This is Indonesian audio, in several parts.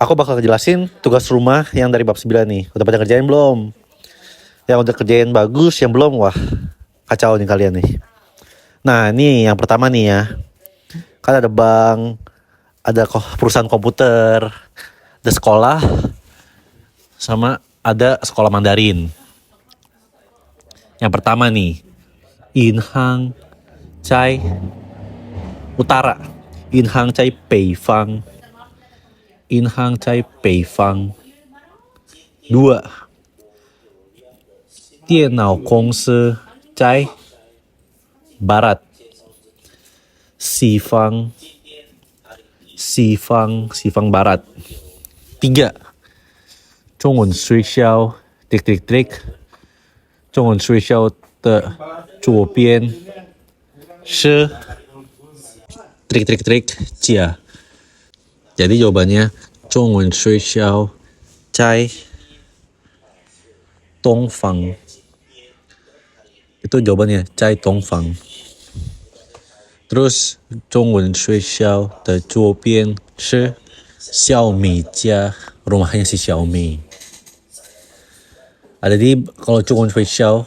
Aku bakal ngejelasin tugas rumah yang dari bab 9 nih. Udah pada kerjain belum? Yang udah kerjain bagus, yang belum, wah kacau nih kalian nih. Nah ini yang pertama nih ya. Kan ada bank, ada perusahaan komputer, ada sekolah, sama ada sekolah Mandarin. Yang pertama nih, Inhang Cai Utara, Inhang Cai Beifang, Inhang Cai Beifang. 2. 电脑公司在 Barat, Sifang Barat. 3. 中文学校 中文学校的左边是 家. Jadi jawabannya 中文学校在东方. Itu jawabannya 在东方. Terus 中文学校的左边是小米家, rumahnya si Xiaomi. Ada di, kalau 中文学校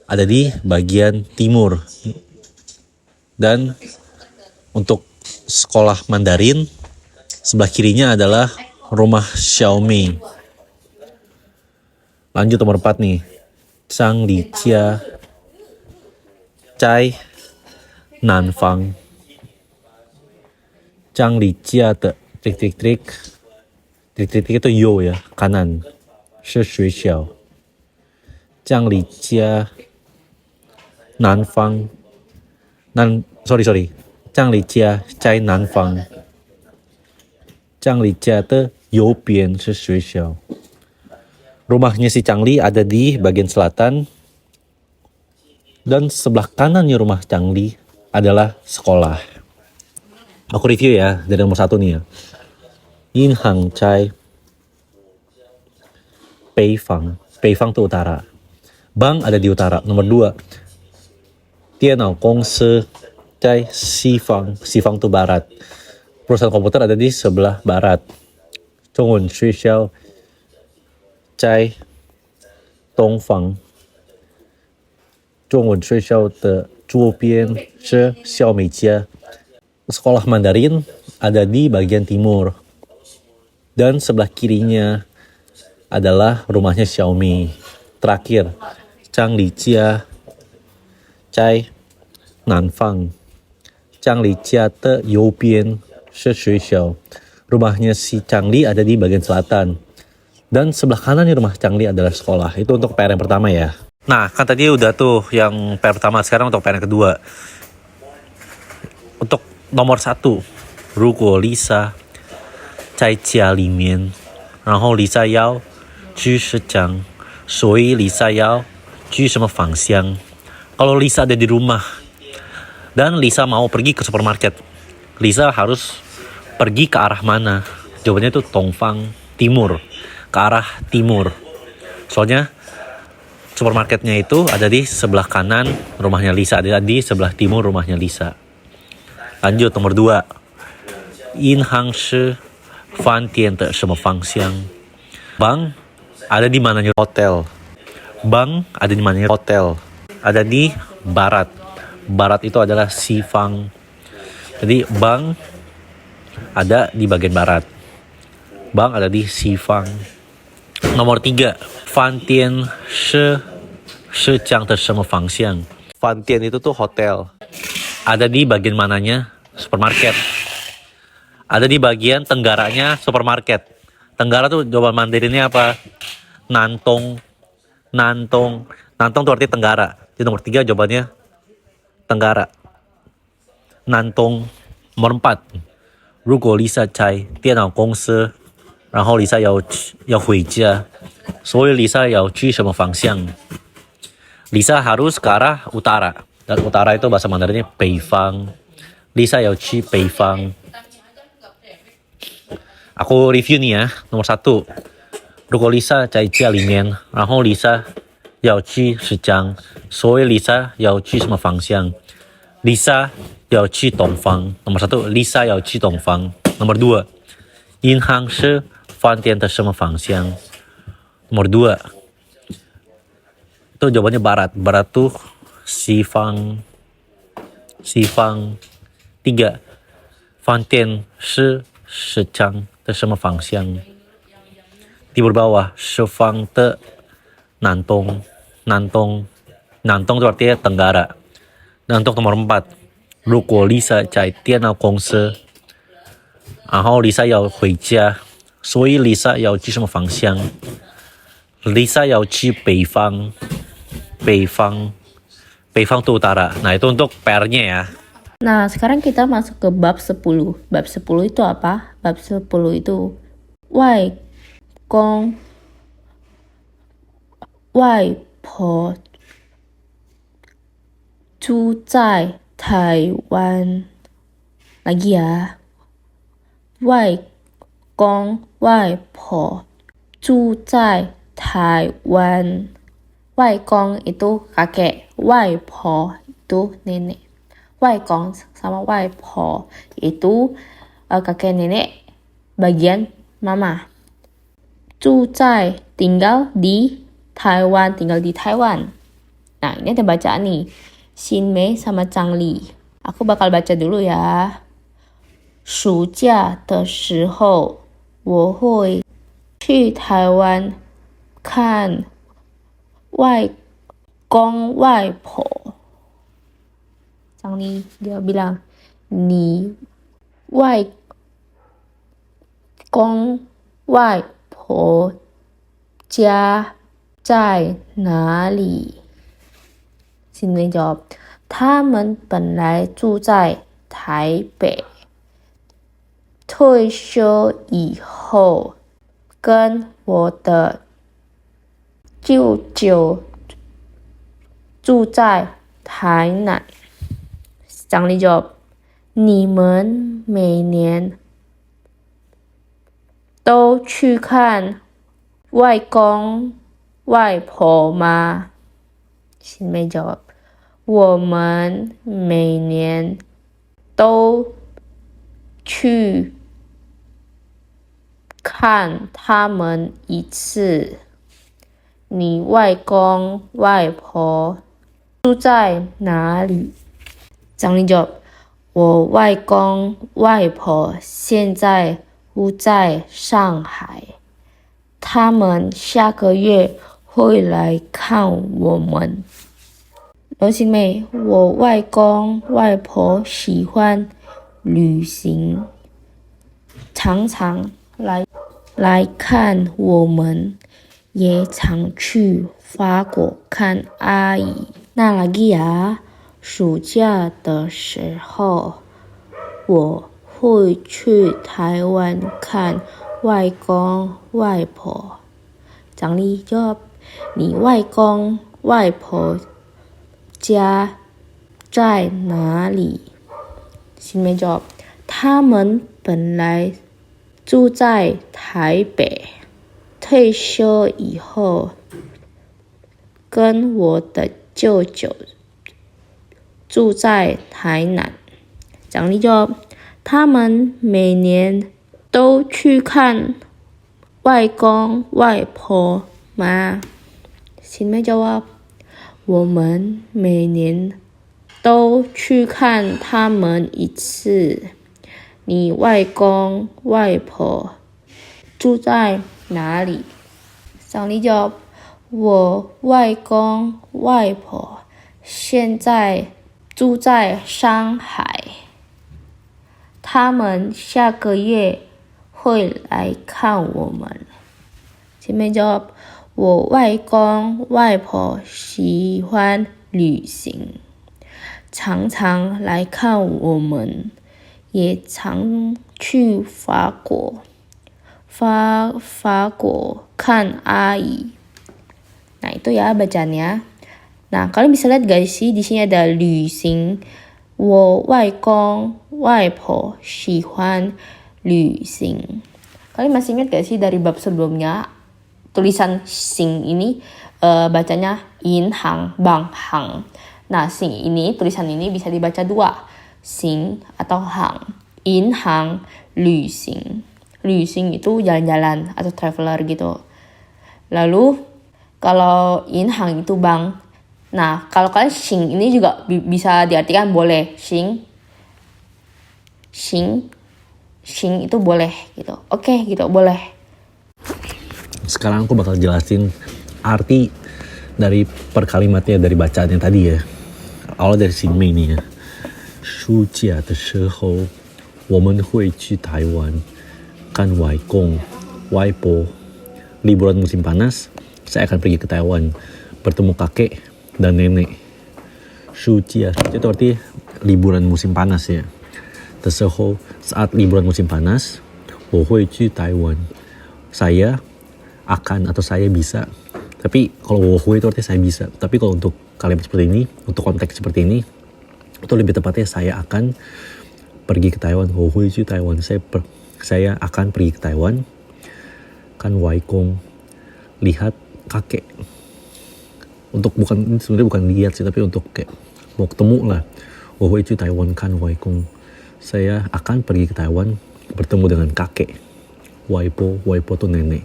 ada di bagian timur. Dan untuk sekolah Mandarin, sebelah kirinya adalah rumah Xiaomi. Lanjut nomor 4 nih. Zhang Lijia Zai Nanfang. Zhang Lijia de itu yo ya, kanan. 是学校. Zhang Lijia Nanfang. Sorry. 张丽家在南方. 张丽家的右边是学校. Rumahnya si Changli ada di bagian selatan. Dan sebelah kanannya rumah Changli adalah sekolah. Aku review ya dari nomor 1 nih ya. Inhang Cai Beifang. Beifang itu utara. Bank ada di utara. Nomor 2. 电脑公司在西方. Sifang itu barat. Perusahaan komputer ada di sebelah barat. 中文学校在东方. 中文学校的左边是小米家. Sekolah Mandarin ada di bagian timur. Dan sebelah kirinya adalah rumahnya Xiaomi. Terakhir, Zhang Lijia在南方. Zhang Lijia的右边是学校. Rumahnya si Changli ada di bagian selatan. Dan sebelah kanannya rumah Changli adalah sekolah. Itu untuk PR yang pertama ya. Nah, kan tadi udah tuh yang PR pertama. Sekarang untuk PR yang kedua. Untuk nomor 1. 如果 Lisa 在家里面，然后 Lisa 要去市场，所以 Lisa 要去什么方向? Kalau Lisa ada di rumah dan Lisa mau pergi ke supermarket, Lisa harus pergi ke arah mana? Jawabannya itu Dongfang, timur, ke arah timur. Soalnya supermarketnya itu ada di sebelah kanan rumahnya Lisa, ada di sebelah timur rumahnya Lisa. Lanjut nomor 2. 银行是饭店的什么方向? Bank ada di mananya hotel? Bank ada di mananya hotel? Ada di barat. Barat itu adalah Sifang. Jadi bank ada di bagian barat. Bank ada di Sifang. Nomor 3. 饭店是江的什么方向? 饭店itu tuh hotel. Ada di bagian mananya? Supermarket. Ada di bagian tenggaranya supermarket. Tenggara tuh jawaban Mandarinnya apa? Nantong. Nantong tuh arti tenggara. Jadi nomor 3 jawabannya tenggara. Nantong. Nomor 4. 如果 Lisa 在电脑公司，然后 Lisa 要回家，所以 Lisa 要去什么方向? Lisa harus ke arah utara. Dan utara itu bahasa Mandarinnya Beifang. Lisa 要去北方. Aku review nih ya. Nomor 1. 如果 Lisa 在家里面，然后 Lisa 要去市场，所以 Lisa 要去什么方向? Lisa 要去东方. Nomor 1, Lisa 要去东方. Nomor 2, 银行是饭店的什么方向? Nomor 2. Itu jawabannya barat. Barat tuh西方. 3. 饭店是市场的什么方向? Di bawah, 是方的南东. Nantong itu artinya tenggara. Dan untuk nomor 4, 如果 Lisa 在电脑公司，然后 Lisa 要回家，所以 Lisa 要去什么方向？ Lisa 要去北方itu utara. Nah, itu untuk PR-nya ya. Nah, sekarang kita masuk ke bab 10. Bab 10 itu apa? Bab 10 itu 外公外婆住在台湾. Lagi ya. 外公外婆住在台湾. 外公 itu kakek, 外婆 itu nenek. 外公 sama 外婆 itu kakek nenek bagian mama. 住在 tinggal di Taiwan, tinggal di Taiwan. Nah, ini ada bacaan nih. Xin Mei sama Zhang Li. Aku bakal baca dulu ya. 暑假的时候我会去台湾看外公外婆. Zhang Li dia bilang, 你外公外婆家在哪里? Xin Mei jawab, 他们本来住在台北，退休以后跟我的舅舅住在台南。Zhang Li jawab, 你们每年都去看外公外婆吗? Xin Mei jawab, 我们每年都去看他们一次。你外公外婆住在哪里? Zhang Li jawab, 我外公外婆现在不在上海，他们下个月会来看我们。Xin Mei, 我外公外婆喜欢旅行，常常来看我们，也常去法国看阿姨。那lagi ya, 暑假的时候我会去台湾看外公外婆。Zhang Li jawab, 你外公外婆家在哪里? Xin Mei jawab, 他们本来住在台北，退休以后跟我的舅舅住在台南。Zhang Li jawab, 他们每年都去看外公外婆吗? Xin Mei jawab, 我们每年都去看他们一次。你外公外婆住在哪里? Zhang Li jawab, 我外公外婆现在住在上海，他们下个月会来看我们。Xin Mei jawab, 我外公外婆喜欢旅行，常常来看我们，也常去法国看阿姨. Nah, itu ya bacaannya. Nah, kalian bisa lihat guys sih di sini ada 旅行，我外公外婆喜欢旅行. Kalian masih ingat gak sih dari bab sebelumnya tulisan sing ini bacanya in hang bang hang. Nah, sing ini tulisan ini bisa dibaca dua, sing atau hang. In hang 旅行旅行itu jalan-jalan atau traveler gitu. Lalu kalau inhang itu bank. Nah, kalau kalian xing ini juga bisa diartikan boleh. Xing itu boleh gitu. Oke, gitu, boleh. Sekarang aku bakal jelasin arti dari per kalimatnya dari bacaannya tadi ya. Awal dari Xinmei nih ya. 暑假的时候我们会去台湾看外公外婆. Liburan musim panas saya akan pergi ke Taiwan bertemu kakek dan nenek. 暑假 itu arti liburan musim panas ya. 的时候 saat liburan musim panas 我会去台湾 saya akan atau saya bisa. Tapi kalau 我会 itu artinya saya bisa. Tapi kalau untuk kalimat seperti ini, untuk konteks seperti ini, itu lebih tepatnya saya akan pergi ke Taiwan. 我会去台湾 saya akan pergi ke Taiwan. Kan waikong, lihat kakek. Untuk sebenarnya bukan lihat sih, tapi untuk kayak mau ketemu lah. 我会去台湾看外公 saya akan pergi ke Taiwan bertemu dengan kakek. Waipo tuh nenek.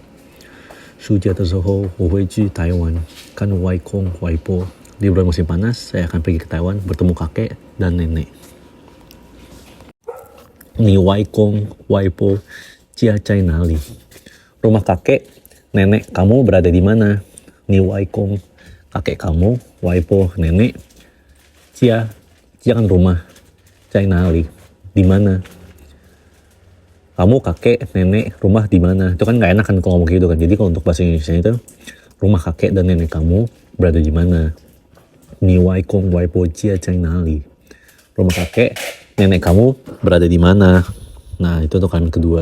暑假的时候我会去台湾看外公外婆. Liburan musim panas saya akan pergi ke Taiwan bertemu kakek dan nenek. Ni waikong waipo jia cai nali. Rumah kakek nenek kamu berada di mana? Ni waikong kakek kamu waipo nenek jia kan rumah, cai nali di mana? Kamu kakek nenek rumah di mana? Itu kan nggak enak kan kalau ngomong gitu kan. Jadi kalau untuk bahasa Indonesia itu rumah kakek dan nenek kamu berada di mana? Ni waikong waipo jia cai nali. Rumah kakek nenek kamu berada di mana? Nah, itu untuk kalimat kedua.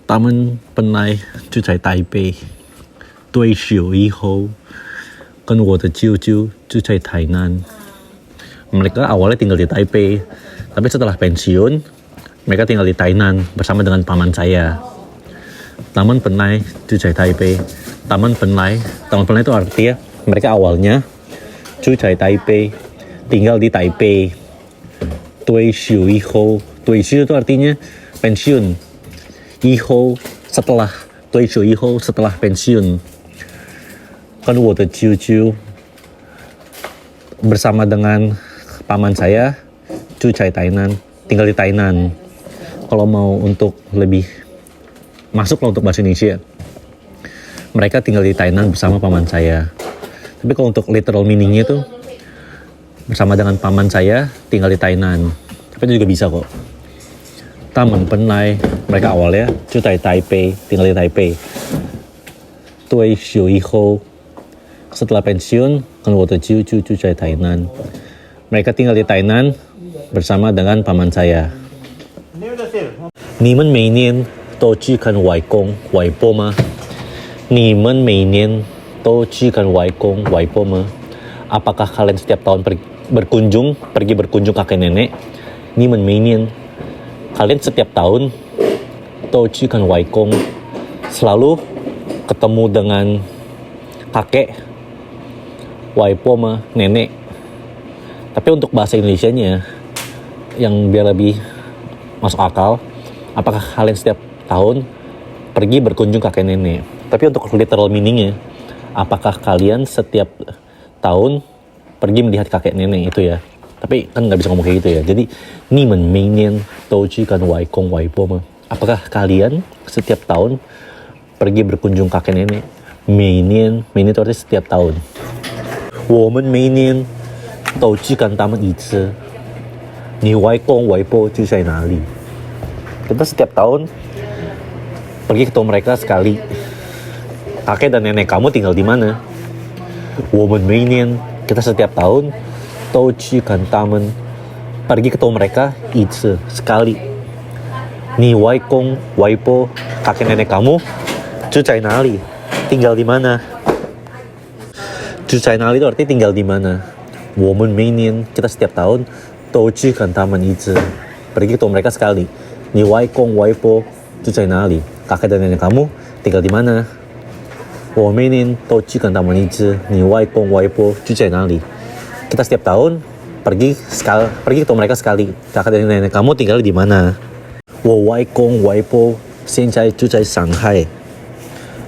Taman penai去在台北退休以后跟我的舅舅住在台南. Mereka awalnya tinggal di Taipei, tapi setelah pensiun mereka tinggal di Tainan bersama dengan paman saya. Taman penai住在台北. Taman penai itu artinya mereka awalnya 住在台北 tinggal di Taipei. 退休以后 退休 itu artinya pensiun. 以后 setelah 退休以后 setelah pensiun. Kan 我的舅舅 bersama dengan paman saya 住在台南 tinggal di Tainan. Kalau mau untuk lebih masuk lah untuk bahasa Indonesia, mereka tinggal di Tainan bersama paman saya. Tapi kalau untuk literal meaningnya tuh bersama dengan paman saya tinggal di Tainan. Tapi itu juga bisa kok. Taman penai mereka awalnya 住在台北 tinggal di Taipei. 退休以后 setelah pensiun kan 我的舅舅住在台南. Mereka tinggal di Tainan bersama dengan paman saya. 你们每年都去看外公外婆吗？你们每年都去看外公外婆吗？ Apakah kalian setiap tahun pergi berkunjung kakek nenek? 你们每年 kalian setiap tahun 都去看外公 selalu ketemu dengan kakek waipo mah nenek. Tapi untuk bahasa Indonesianya yang biar lebih masuk akal, apakah kalian setiap tahun pergi berkunjung kakek nenek? Tapi untuk literal meaningnya, apakah kalian setiap tahun pergi melihat kakek nenek itu ya? Tapi kan nggak bisa ngomong kayak gitu ya. Jadi 你们每年都去看外公外婆吗? Apakah kalian setiap tahun pergi berkunjung kakek nenek? 每年 itu artinya setiap tahun. 我们每年都去看他们一次. 你外公外婆住在哪里? Kita setiap tahun pergi ketemu mereka sekali. Kakek dan nenek kamu tinggal di mana? 我们每年 kita setiap tahun 都去看他们 pergi ketemu mereka 一次 sekali. 你外公外婆 kakek nenek kamu 住在哪里? Tinggal di mana? 住在哪里 itu artinya tinggal di mana. 我们每年 kita setiap tahun 都去看他们一次 pergi ketemu mereka sekali. 你外公外婆住在哪里? Kakek dan nenek kamu tinggal di mana? 我每年都去看他们一次. 你外公外婆住在哪里? Kita setiap tahun pergi ketemu mereka sekali. Kakek dan nenek kamu tinggal di mana? 我外公外婆现在就在上海。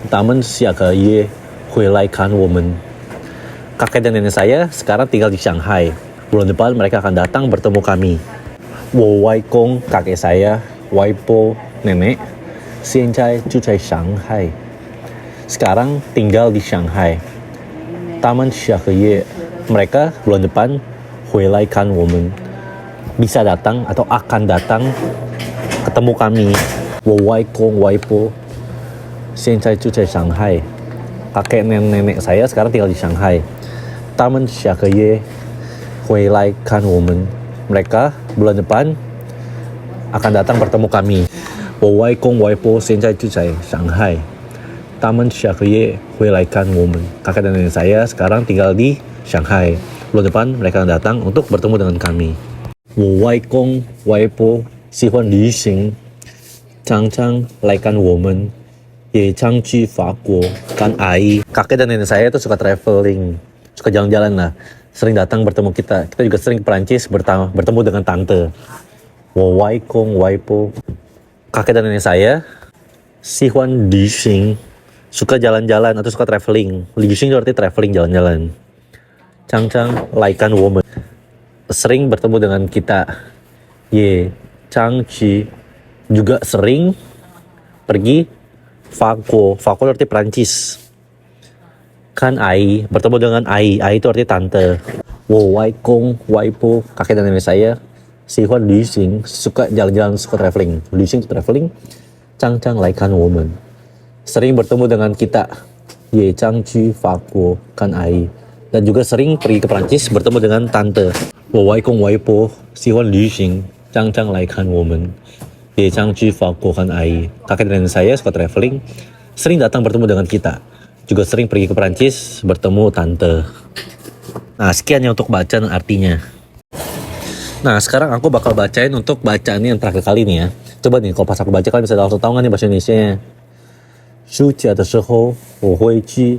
他们下个月回来看我们。Kakek dan nenek saya sekarang tinggal di Shanghai. Bulan depan mereka akan datang bertemu kami. 我外公 kakek saya, 外婆 nenek, 现在就在上海. Sekarang tinggal di Shanghai. 他们下个月 mereka bulan depan 回来看我们. Bisa datang atau akan datang ketemu kami. 我外公外婆现在就在上海. Kakek nenek saya sekarang tinggal di Shanghai. 他们下个月回来看我们. Mereka bulan depan akan datang bertemu kami. 我外公外婆现在就在上海. 他们下个月回来看我们. Kakek dan nenek saya sekarang tinggal di Shanghai. Bulan depan mereka akan datang untuk bertemu dengan kami. 我外公外婆喜欢旅行，常常来看我们，也常去法国看阿姨. Kakek dan nenek saya itu suka traveling, suka jalan-jalan lah. Sering datang bertemu kita. Kita juga sering ke Perancis bertemu dengan tante. 我外公外婆 kakek dan nenek saya 喜欢旅行, suka jalan-jalan atau suka traveling. 旅行itu arti traveling, jalan-jalan. 常常来看我们, sering bertemu dengan kita. 也常去 juga sering pergi法国itu arti Perancis. Kan ai, bertemu dengan ai itu arti tante. 我外公外婆 kakek dan nenek saya 喜欢旅行, suka jalan-jalan, suka traveling. 旅行 itu traveling. 常常来看我们, sering bertemu dengan kita. 也常去法国看阿姨, dan juga sering pergi ke Prancis bertemu dengan tante. 我外公外婆喜欢旅行, 常常来看我们, 也常去法国看阿姨. Kakek dan nenek saya suka traveling, sering datang bertemu dengan kita. Juga sering pergi ke Prancis bertemu tante. Nah, sekian ya untuk bacaan artinya. Nah, sekarang aku bakal bacain untuk bacaan yang terakhir kali nih ya. Coba nih, kalau pas aku baca kalian bisa langsung tahu nggak nih bahasa Indonesia-nya. 暑假的时候我会去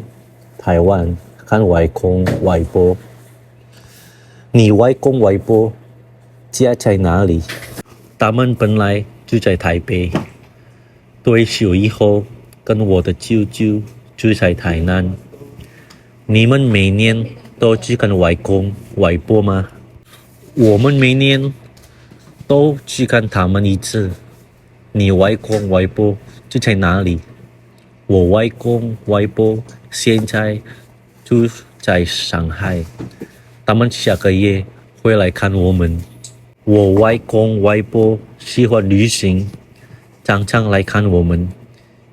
台湾看外公外婆. 你外公外婆家在哪里？他们本来就在台北，退休以后跟我的舅舅住在台南。你们每年都去看外公外婆吗？我们每年都去看他们一次。你外公外婆住在哪里？我外公外婆现在住在上海，他们下个月会来看我们。我外公外婆喜欢旅行，常常来看我们，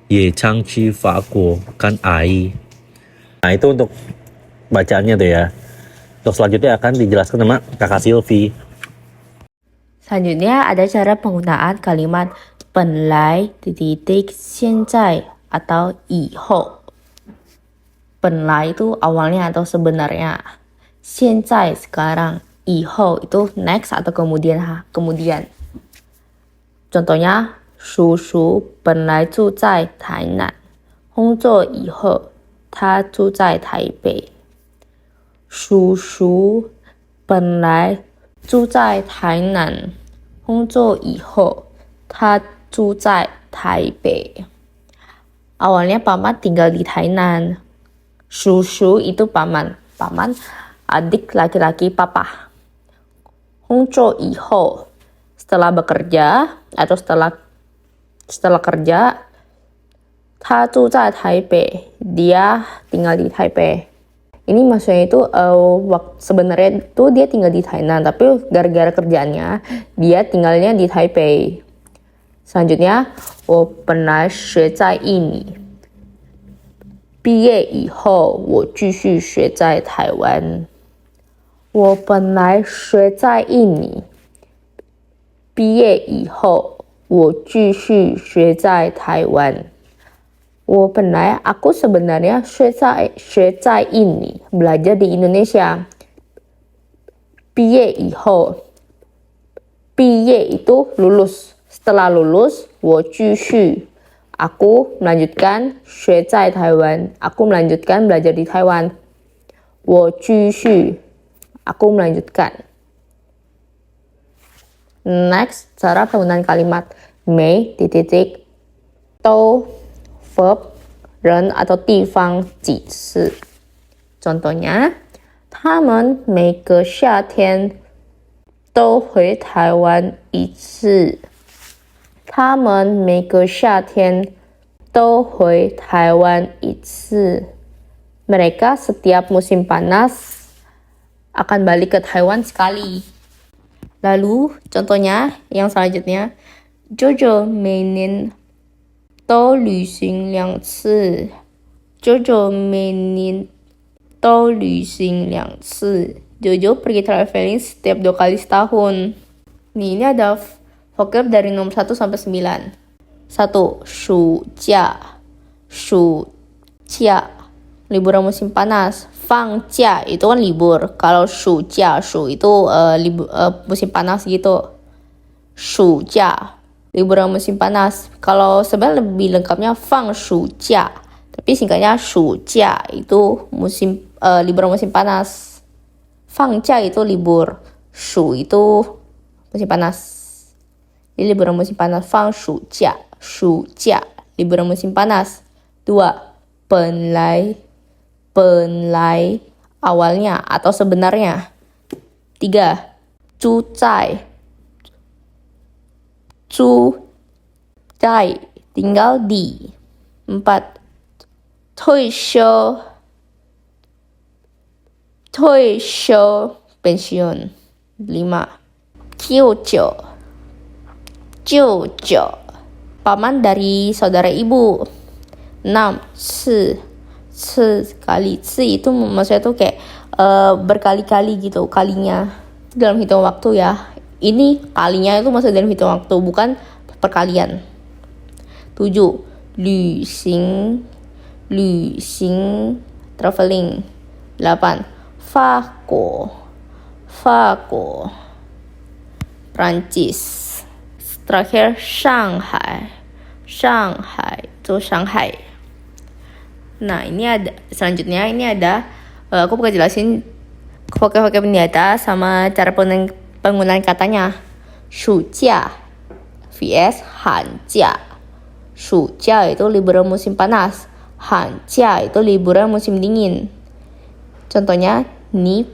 也常去法国看阿姨. Nah, itu untuk bacaannya tuh ya. Untuk selanjutnya akan dijelaskan sama Kakak Silvi. Selanjutnya ada cara penggunaan kalimat 本来 titik 现在 atau 以后. 本来 itu awalnya atau sebenarnya. 现在 sekarang. 以后 itu next atau kemudian. Contohnya, 叔叔本来住在台南，工作以后他住在台北。叔叔本来住在台南，工作以后他住在台北. Awalnya paman tinggal di Tainan. Susu itu paman. Paman adik laki-laki papa. 工作以后 setelah bekerja atau setelah kerja. 他住在台北. Dia tinggal di Taipei. Ini maksudnya itu sebenarnya itu dia tinggal di Tainan, tapi gara-gara kerjaannya dia tinggalnya di Taipei. Selanjutnya, 我本来学在印尼，毕业以后我继续学在台湾。我本来学在印尼，毕业以后我继续学在台湾。我本来 aku sebenarnya 学在印尼 belajar di Indonesia. 毕业以后 毕业 itu lulus. Setelah lulus 我继续 aku melanjutkan 学在台湾 aku melanjutkan belajar di Taiwan. 我继续 aku melanjutkan. Next, cara penggunaan kalimat 没 titik 都 verb 人 atau 地方几次。Contohnya, 他们每个夏天都回台湾一次。他们每个夏天都回台湾一次。Mereka setiap musim panas akan balik ke Taiwan sekali. Lalu, contohnya yang selanjutnya, 舅舅每年都旅行2次。舅舅每年都旅行2次。Jojo pergi traveling setiap 2 kali setahun. Nih, ini ada vocab dari nomor 1 sampai 9. 1. 暑假 liburan musim panas. 放假 itu kan libur. Kalau 暑假 itu musim panas gitu. 暑假 liburan musim panas. Kalau sebenarnya lebih lengkapnya 放暑假, tapi singkatnya 暑假 itu liburan musim panas. 放假 itu libur, 暑 itu musim panas. Ini liburan musim panas. 放暑假 liburan musim panas. 2. 本来awalnya atau sebenarnya. 3. 住在 tinggal di. 4. 退休 pensiun. 5. 舅舅 paman dari saudara ibu. 6. 次 sekali. 次 itu maksudnya tuh kayak berkali-kali gitu, kalinya dalam hitung waktu ya. Ini kalinya itu maksudnya dalam hitung waktu, bukan perkalian. 7. 旅行 traveling. 8. 法国 Prancis. Terakhir Shanghai itu Shanghai. Nah, selanjutnya aku bakal jelasin vocab ini ada sama cara penggunaan katanya. 暑假 vs 寒假. 暑假 itu liburan musim panas. 寒假 itu liburan musim dingin. Contohnya, 你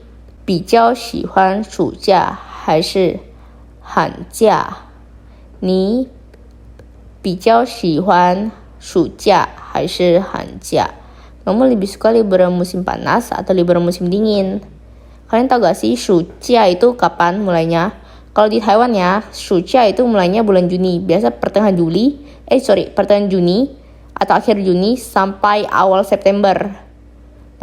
比较喜欢暑假还是寒假？你比较喜欢暑假还是寒假？ Kamu lebih suka liburan musim panas atau liburan musim dingin? Kalian tahu gak sih 暑假 itu kapan mulainya? Kalau di Taiwan ya, 暑假 itu mulainya bulan Juni. Biasa pertengahan Juni atau akhir Juni sampai awal September.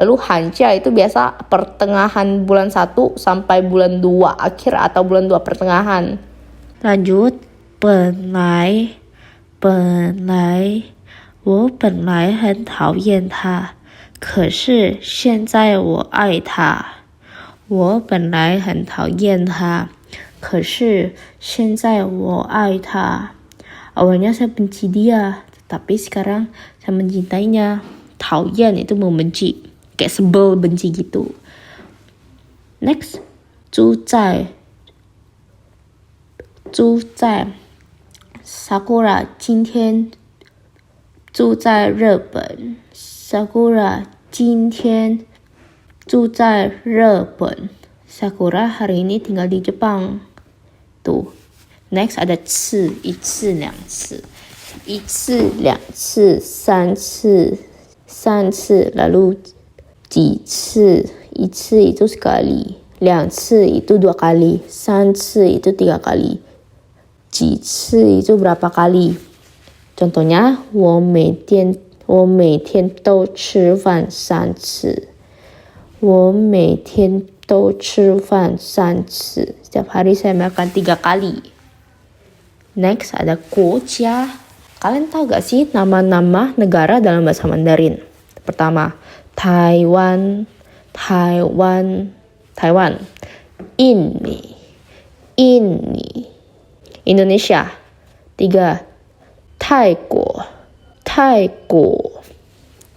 Lalu 寒假 itu biasa pertengahan bulan 1 sampai bulan 2 akhir atau bulan 2 pertengahan. Lanjut, 本来我本来很讨厌他，可是现在我爱他。我本来很讨厌他，可是现在我爱他。Awalnya saya benci dia, tapi sekarang saya mencintainya. 讨厌 itu membenci, kayak sebel, benci gitu. Next, 住在 Sakura 今天住在日本。Sakura 今天住在日本。Sakura hari ini tinggal di Jepang. Tuh. Next ada 次 1次2次 1次2次3次3次 lalu 几次 1次 itu sekali 2次 itu 2 kali 3次 itu 3 kali 几次 itu berapa kali. Contohnya 我每天都吃饭3次。我每天都吃饭3次。Setiap hari saya makan 3 kali. Next ada 国家. Kalian tahu gak sih nama-nama negara dalam bahasa Mandarin? Pertama, Taiwan. Ini. Indonesia. 3. Thailand.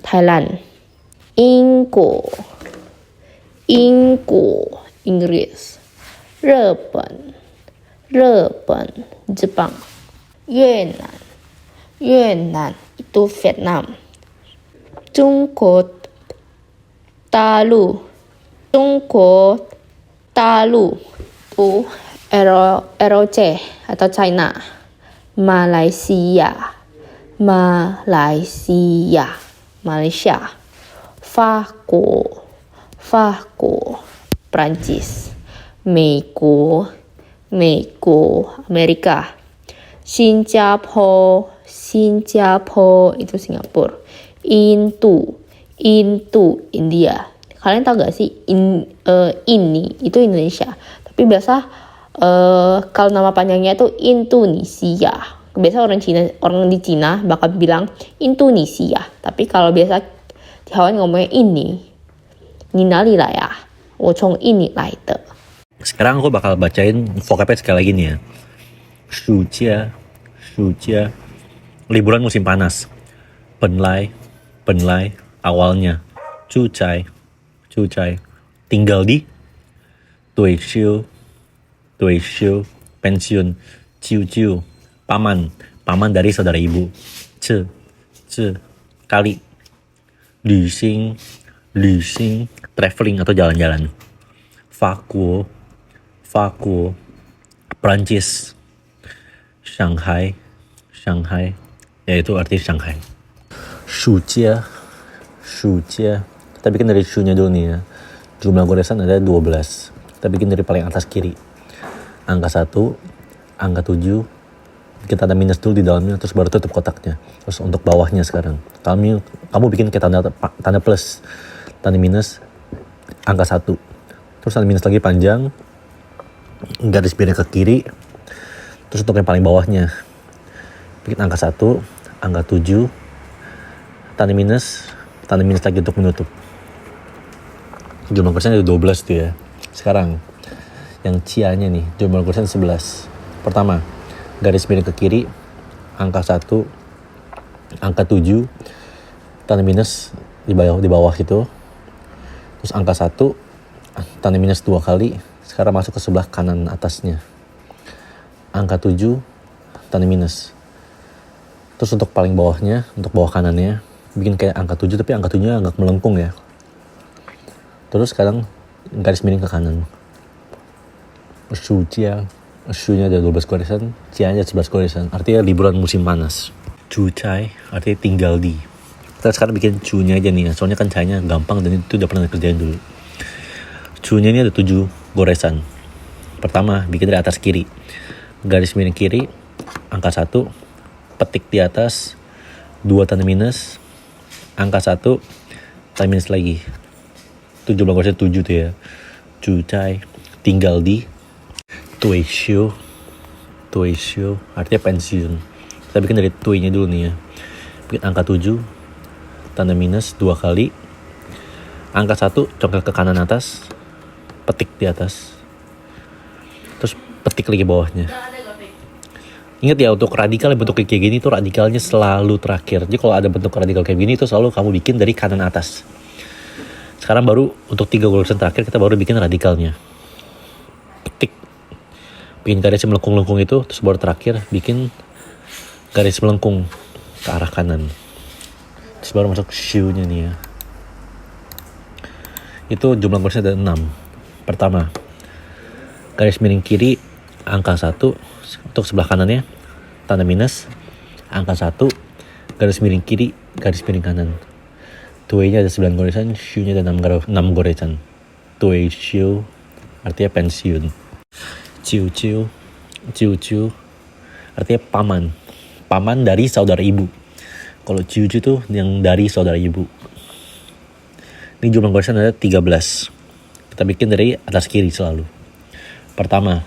Thailand. 英国 Inggris. 日本 Jepang. 越南越南itu Vietnam. 中国大陆itu ROC atau China. Malaysia. Malaysia. 法国 Prancis. 美国 Amerika. 新加坡 itu Singapura. India. Kalian tahu gak sih ini itu Indonesia. Tapi biasa kalau nama panjangnya itu Indonesia. Biasa orang di Cina bakal bilang Indonesia. Tapi kalau biasa di Hawaii ngomongnya ini. Ni nali lah ya. 我从印尼来的. Sekarang aku bakal bacain vocabnya sekali lagi nih ya. 暑假 liburan musim panas. 本来 awalnya. 住宅 tinggal di. 退休 pensiun. 舅舅 paman dari saudara ibu. 这 kali. 旅行 traveling atau jalan-jalan. 法国 Prancis. Shanghai yaitu arti Shanghai. 暑假 kita bikin dari shu-nya dulu nih ya. Jumlah goresan ada 12. Kita bikin dari paling atas kiri. Angka 1, angka 7. Kita ada minus dulu di dalamnya, terus baru tutup kotaknya. Terus untuk bawahnya sekarang, kamu bikin kayak tanda plus, tanda minus, angka 1. Terus tanda minus lagi panjang, garis biru ke kiri. Terus untuk yang paling bawahnya, bikin angka 1, angka 7, tanda minus lagi untuk menutup. Jumlah kursnya ada 12 tuh ya. Sekarang, yang cia-nya nih, jumlah kursnya 11. Pertama, garis miring ke kiri, angka 1, angka 7, tanda minus di bawah itu. Terus angka 1, tanda minus 2 kali. Sekarang masuk ke sebelah kanan atasnya. Angka 7, tanda minus. Terus untuk paling bawahnya, untuk bawah kanannya, bikin kayak angka 7, tapi angka 7-nya agak melengkung ya. Terus sekarang garis miring ke kanan. Shu-nya ada 12 garisan, cia-nya 11 garisan. Artinya liburan musim panas. Cucai artinya tinggal di. Kita sekarang bikin cu-nya aja nih ya. Soalnya kan cai-nya gampang dan itu udah pernah kerjain dulu. Cu-nya ini ada 7 goresan. Pertama, bikin dari atas kiri. Garis miring kiri, angka 1, petik di atas, 2 tanda minus, angka 1, tanda minus lagi. 7 goresan 7 tuh ya. Cucai, tinggal di. 退休 artinya pensiun. Kita bikin dari tui-nya dulu nih ya. Bikin angka 7, tanda minus 2 kali. Angka 1 congkel ke kanan atas, petik di atas. Terus petik lagi bawahnya. Ingat ya, untuk radikal yang bentuk kayak gini tuh radikalnya selalu terakhir. Jadi kalau ada bentuk radikal kayak gini tuh selalu kamu bikin dari kanan atas. Sekarang baru untuk 3 goresan terakhir kita baru bikin radikalnya. Petik. Bikin garis melengkung-lengkung itu, terus baru terakhir bikin garis melengkung ke arah kanan. Terus baru masuk shu-nya nih ya. Itu jumlah garisnya ada 6. Pertama, garis miring kiri, angka 1, untuk sebelah kanannya, tanda minus, angka 1, garis miring kiri, garis miring kanan. Tui-nya ada 9 goresan, shu-nya ada 6 goresan. Tui shu artinya pensiun. Ciu-ciu artinya paman dari saudara ibu. Kalau ciu-ciu tuh yang dari saudara ibu. Ini jumlah goresan ada 13. Kita bikin dari atas kiri selalu. Pertama,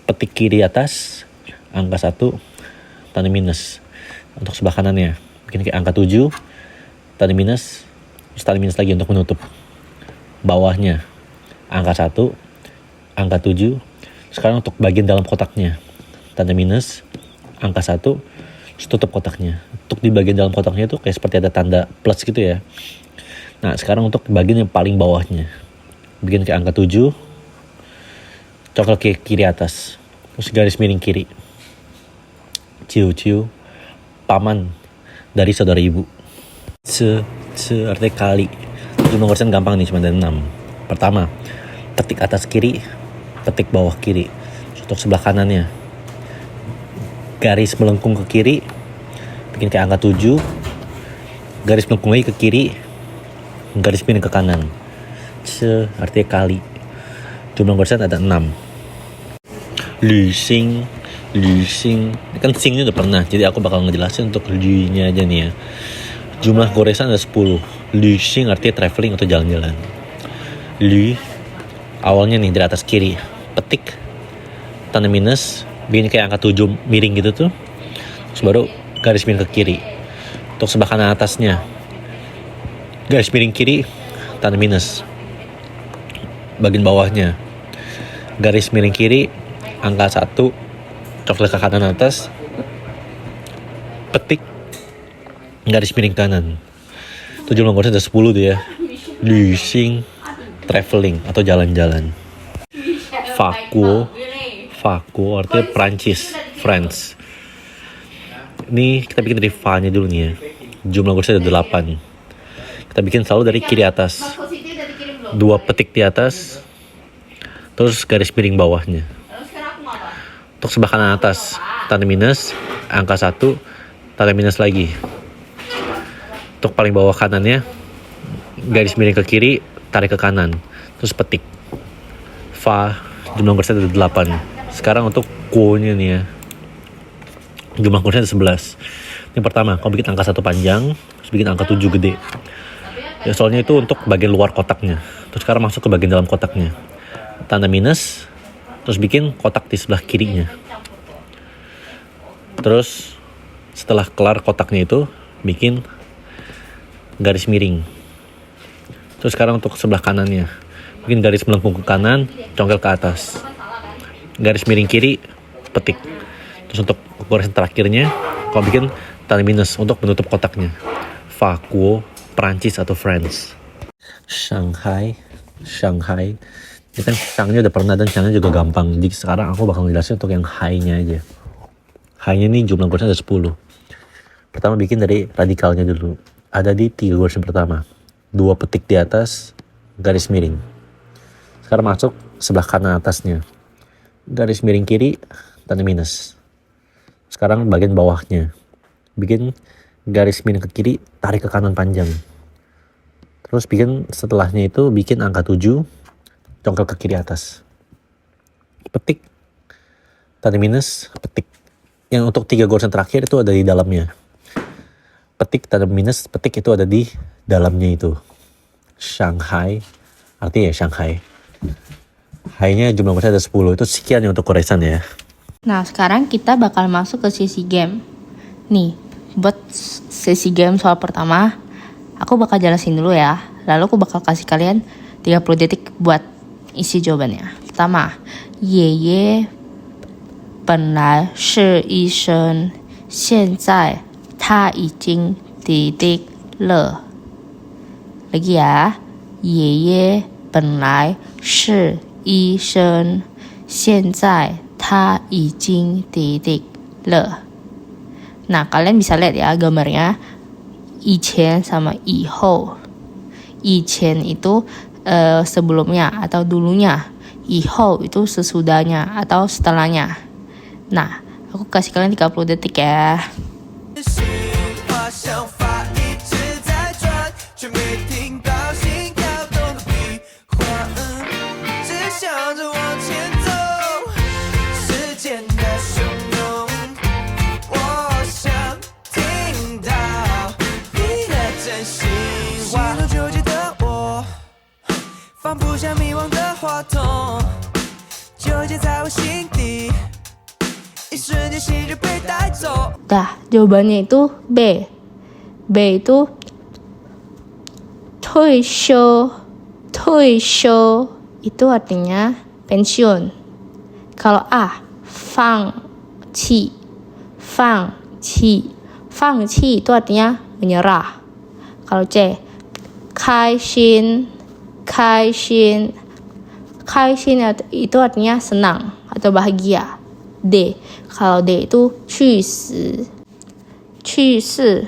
petik kiri atas, angka 1, tanda minus. Untuk sebelah kanannya, bikin kayak angka 7, tanda minus, terus tanda minus lagi untuk menutup. Bawahnya, angka 1, angka 7. Sekarang untuk bagian dalam kotaknya, tanda minus, angka 1, terus tutup kotaknya. Untuk di bagian dalam kotaknya itu kayak seperti ada tanda plus gitu ya. Nah sekarang untuk bagian yang paling bawahnya, bikin kayak angka 7, congkel ke kiri atas, terus garis miring kiri. Ciu-ciu, paman dari saudara ibu. Ce artinya kali. Jumlah goresan gampang nih, cuma ada 6. Pertama, petik atas kiri, petik bawah kiri. Untuk sebelah kanannya, garis melengkung ke kiri, bikin kayak angka 7. Garis melengkung lagi ke kiri, garis miring ke kanan. Ce artinya kali. Jumlah goresan ada 6. Lü xing. Ini kan singnya udah pernah, jadi aku bakal ngejelasin untuk lü-nya aja nih ya. Jumlah goresan ada 10. Lü xing artinya traveling atau jalan-jalan. Lü awalnya nih dari atas kiri, petik tanda minus, bikin kayak angka 7 miring gitu tuh. Terus baru garis miring ke kiri. Untuk sebelah kanan atasnya, garis miring kiri, tanda minus. Bagian bawahnya, garis miring kiri, angka 1, coklat ke kanan atas, petik, garis miring kanan. Itu jumlah goresan ada 10 tuh ya. Lü xing, traveling atau jalan-jalan. Fakuo artinya Prancis, France. Ini kita bikin dari fa-nya dulu nih ya. Jumlah goresan ada 8. Kita bikin selalu dari kiri atas. 2 petik di atas, terus garis miring bawahnya. Untuk sebelah kanan atas, tanda minus, angka 1, tanda minus lagi. Untuk paling bawah kanannya, garis miring ke kiri, tarik ke kanan, terus petik. Fa, jumlah goresan ada 8. Sekarang untuk kuo-nya nih ya. Jumlah goresan ada 11. Yang pertama, kamu bikin angka 1 panjang, terus bikin angka 7 gede. Ya, soalnya itu untuk bagian luar kotaknya. Terus sekarang masuk ke bagian dalam kotaknya. Tanda minus, terus bikin kotak di sebelah kirinya. Terus setelah kelar kotaknya itu, bikin garis miring. Terus sekarang untuk sebelah kanannya, bikin garis melengkung ke kanan, congkel ke atas. Garis miring kiri, petik. Terus untuk goresan terakhirnya, kau bikin tanda minus untuk menutup kotaknya. Fakuo, Prancis atau France. Shanghai. Ini kan Shang-nya udah pernah dan Shang-nya juga gampang. Jadi sekarang aku bakal ngejelasin untuk yang Hai-nya aja. Hai-nya nih jumlah goresan ada 10. Pertama bikin dari radikalnya dulu. Ada di 3 goresan pertama. 2 petik di atas, garis miring. Sekarang masuk sebelah kanan atasnya. Garis miring kiri, tanda minus. Sekarang bagian bawahnya. Bikin garis miring ke kiri, tarik ke kanan panjang. Terus bikin setelahnya itu bikin angka 7, congkel ke kiri atas. Petik, tanda minus, petik. Yang untuk 3 goresan terakhir itu ada di dalamnya. Petik, tanda minus, petik itu ada di dalamnya itu. Shanghai, artinya ya Shanghai. Hai-nya jumlah goresan ada 10. Itu sekian ya untuk goresan ya. Nah, sekarang kita bakal masuk ke sesi game. Nih, buat sesi game soal pertama, aku bakal jelasin dulu ya. Lalu aku bakal kasih kalian 30 detik buat isi jawabannya. Pertama, Ye本来是医生，现在他已经抵定了。Lagi ya, 爷爷本来是医生，现在他已经抵定了。Nah, kalian bisa lihat ya gambarnya, 以前 sama 以后。以前itu sebelumnya atau dulunya, 以后 itu sesudahnya atau setelahnya. Nah, aku kasih kalian 30 detik ya. Dah, jawabannya itu B. B itu 退休itu artinya pensiun. Kalau A, 放弃itu artinya menyerah. Kalau C, 开心itu artinya senang atau bahagia. D, kalau D itu 去死去世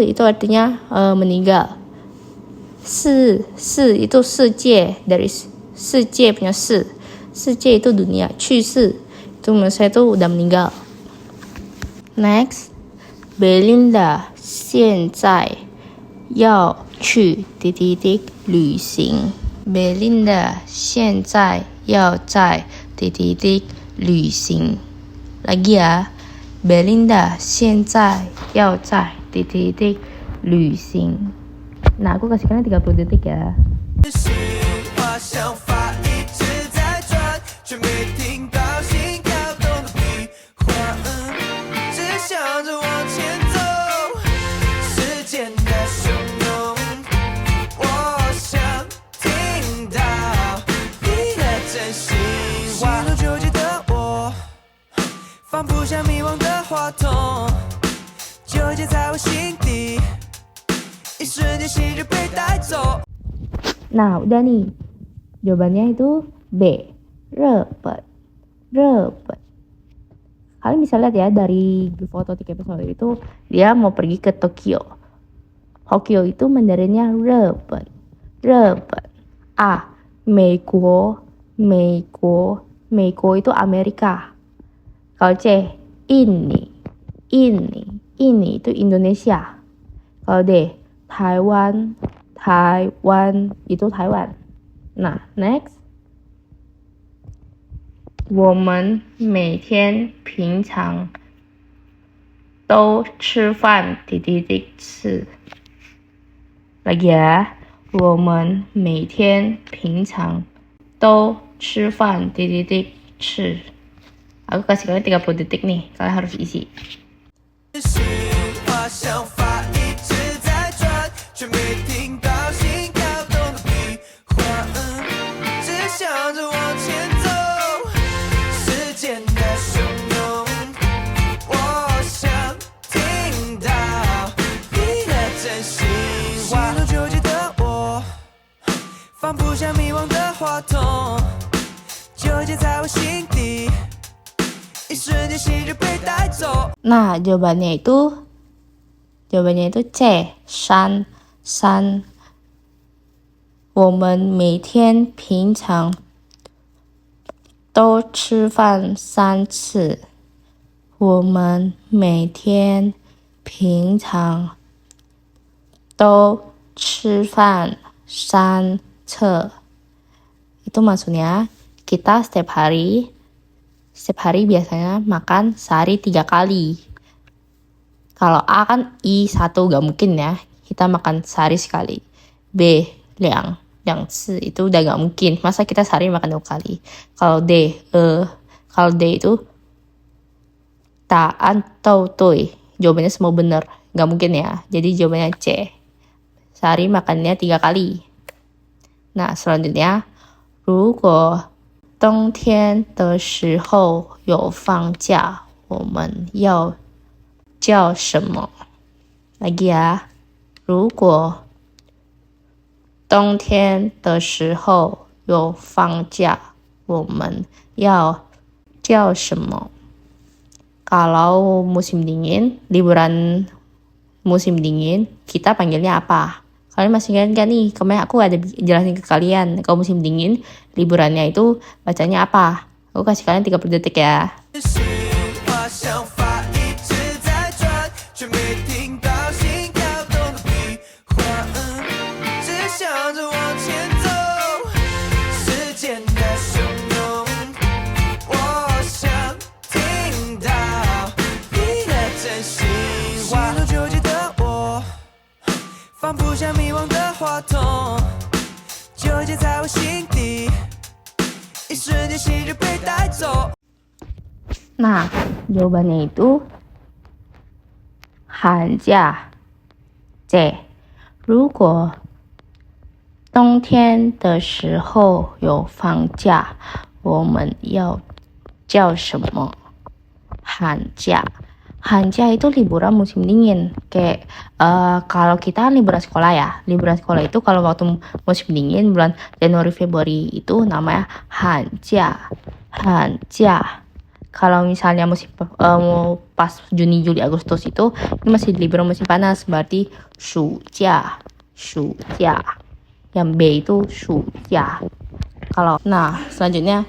itu artinya meninggal. 世itu 世界 dari 世界 punya 世界itu dunia. 去世 itu menurut saya itu udah meninggal. Next, Belinda 现在要去旅行。Belinda 现在要在旅行。Lagi ya, Belinda 现在要在旅行。Nah, aku kasih kalian 30 detik ya. Nah, udah nih. Jawabannya itu B. 日本. Kalian bisa lihat ya dari foto 3 episode itu dia mau pergi ke Tokyo. Tokyo itu Mandarinnya 日本. A. 美国 itu Amerika. Kalau C. ini itu Indonesia. Kalau D. Taiwan itu Taiwan. Nah, next. 我们每天平常都吃饭 吃. Lagi ya. 我们每天平常都吃饭 吃. Aku kasih kalian 30 detik nih. Kalian harus isi. Nah, jawabannya itu C. 三. 我们每天平常都吃饭3次。我们每天平常都吃饭3次. Itu maksudnya kita setiap hari biasanya makan sehari 3 kali. Kalau A kan I1 gak mungkin ya. Kita makan sehari sekali. B 2次 itu udah gak mungkin. Masa kita sehari makan 2 kali. Kalau D itu ta atau toi. Jawabannya semua benar. Gak mungkin ya. Jadi jawabannya C. Sehari makannya 3 kali. Nah, selanjutnya 如果冬天的时候有放假，我们要叫什么？ Lagi ya. 如果冬天的时候有放假，我们要叫什么？ Kalau musim dingin, liburan musim dingin, kita panggilnya apa? Kalian masih ingat kan nih, kemarin aku ada jelasin ke kalian. Kalau musim dingin, liburannya itu bacanya apa? Aku kasih kalian 30 detik ya. Nah, jawabannya itu 寒假 C. 如果冬天的时候有放假，我们要叫什么？寒假 itu liburan musim dingin. Kayak kalau kita liburan sekolah ya. Liburan sekolah itu kalau waktu musim dingin bulan Januari Februari itu namanya 寒假. Kalau misalnya mau pas Juni, Juli, Agustus itu ini masih libur musim panas, berarti 暑假. Yang B itu 暑假. Nah selanjutnya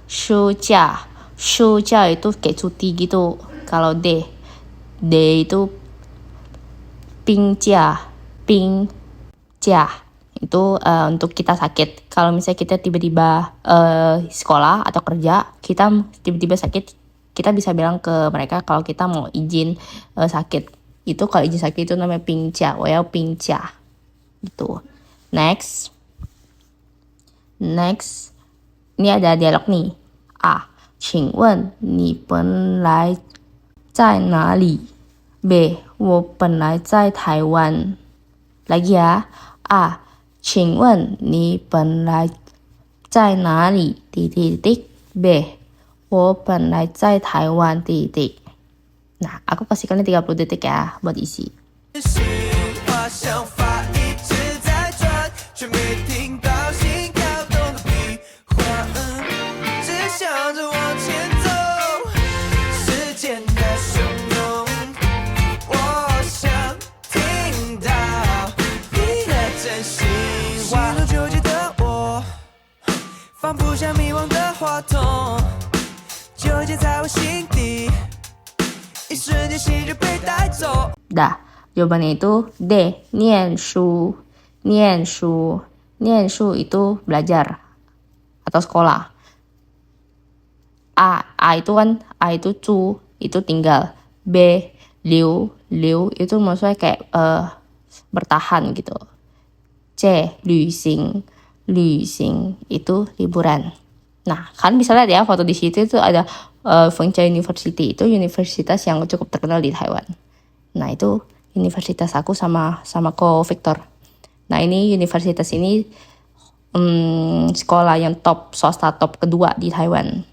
暑假itu kayak cuti gitu. Kalau D itu 病假itu untuk kita sakit. Kalau misalnya kita tiba-tiba sekolah atau kerja, kita tiba-tiba sakit, kita bisa bilang ke mereka kalau kita mau izin sakit. Itu kalau izin sakit itu namanya 病假，我要病假 gitu. Next, ini ada dialog nih. 请问你本来在哪里？ B 我本来在台湾。 Lagi ya. 请问你本来在哪里？ B 我本来在台湾。 Nah, aku kasih kalian 30 detik ya buat isi. Dah, jawabannya itu D, 念书itu belajar atau sekolah. A itu cu, itu tinggal. B, liu itu maksudnya kayak bertahan gitu. C, 旅行 itu liburan. Nah, kalian bisa lihat ya foto di situ itu ada Fengsha University, itu universitas yang cukup terkenal di Taiwan. Nah, itu universitas aku sama Ko Victor. Nah, ini universitas ini sekolah yang swasta top kedua di Taiwan.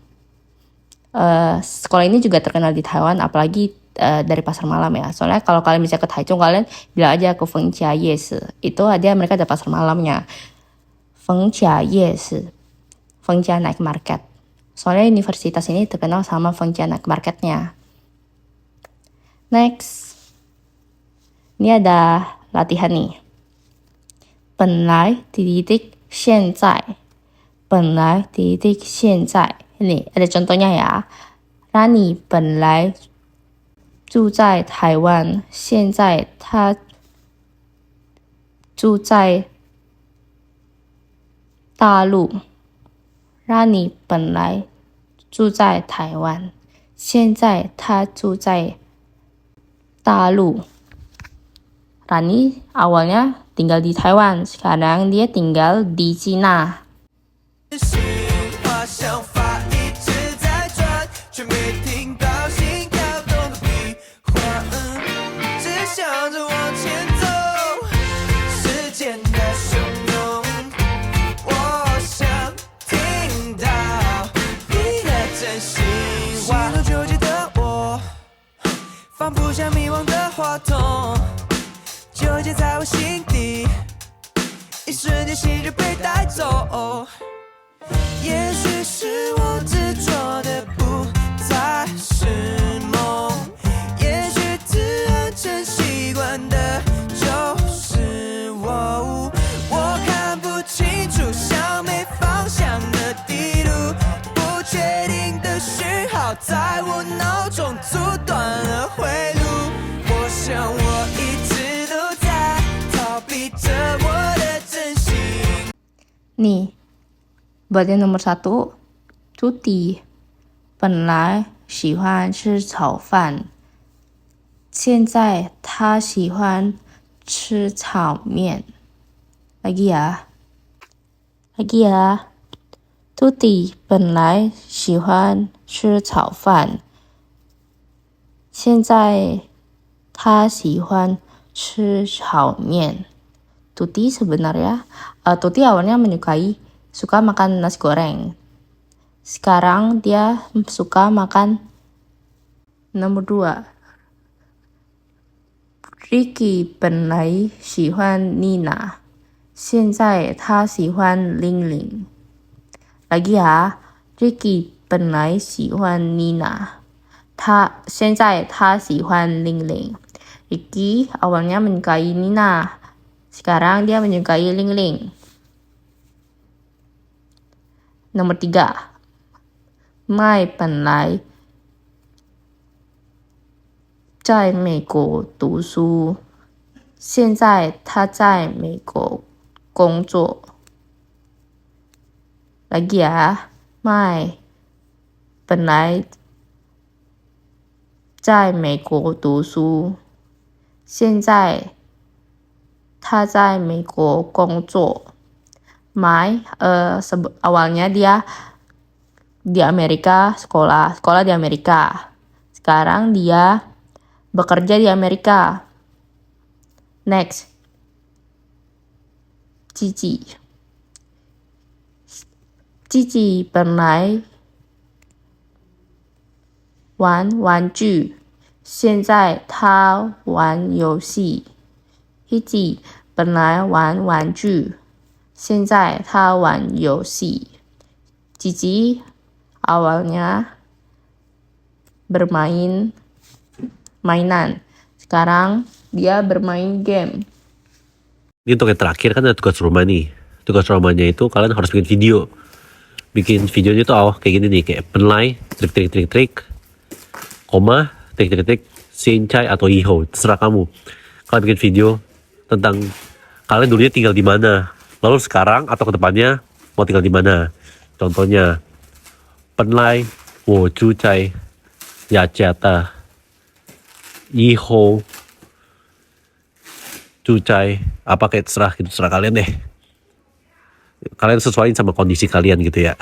Sekolah ini juga terkenal di Taiwan, apalagi dari pasar malam ya. Soalnya kalau kalian bisa ke Taichung, kalian bilang aja ke Fengsha Yes. Itu mereka ada pasar malamnya. Fengsha Yes. Fengsha Night Market. Soalnya universitas ini terkenal sama Fengsha Night Marketnya. Next. Ini ada latihan nih. 本来 现在 现在 Ini ada contohnya ya. Rani 本来住在台湾，现在他住在大陆。Rani 本来住在台湾，现在他住在大陆。Rani awalnya tinggal di Taiwan, sekarang dia tinggal di Cina. Nih, buat yang nomor 1, Tuti 本来喜欢吃炒饭，现在他喜欢吃炒面。Lagi ya. Tuti 本来喜欢吃炒饭，现在他喜欢吃炒面。Tuti sebenarnya, Tuti awalnya suka makan nasi goreng. Sekarang dia suka makan. Nomor 2, Ricky 本来喜欢 Nina， 现在他喜欢 Ling Ling。Lagi ya, Ricky 本本来喜欢妮娜，现在他喜欢玲玲。Ricky awalnya menyukai Nina, sekarang dia menyukai Ling Ling. Nomor 3. Mai 本来在美国读书，现在他在美国工作。Lagi ya, Mai 本来在美国读书，现在他在美国工作。Mai awalnya dia di Amerika sekolah di Amerika. Sekarang dia bekerja di Amerika. Next. Cici 本来玩玩具，现在他玩游戏。Cici 本来玩玩具，现在他玩游戏。Cici awalnya bermain mainan, sekarang dia bermain game. Ini untuk yang terakhir kan ada tugas rumah nih. Tugas rumahnya itu kalian harus bikin video. Bikin videonya tuh kayak gini nih, kayak penlay, trik, koma, trik, sincai atau iho, terserah kamu. Kalian bikin video tentang kalian dulunya tinggal di mana, lalu sekarang atau kedepannya mau tinggal di mana. Contohnya, penlay, wo cucai, ya jata, iho, cucai, apa kayak terserah kalian deh. Kalian sesuaiin sama kondisi kalian gitu ya.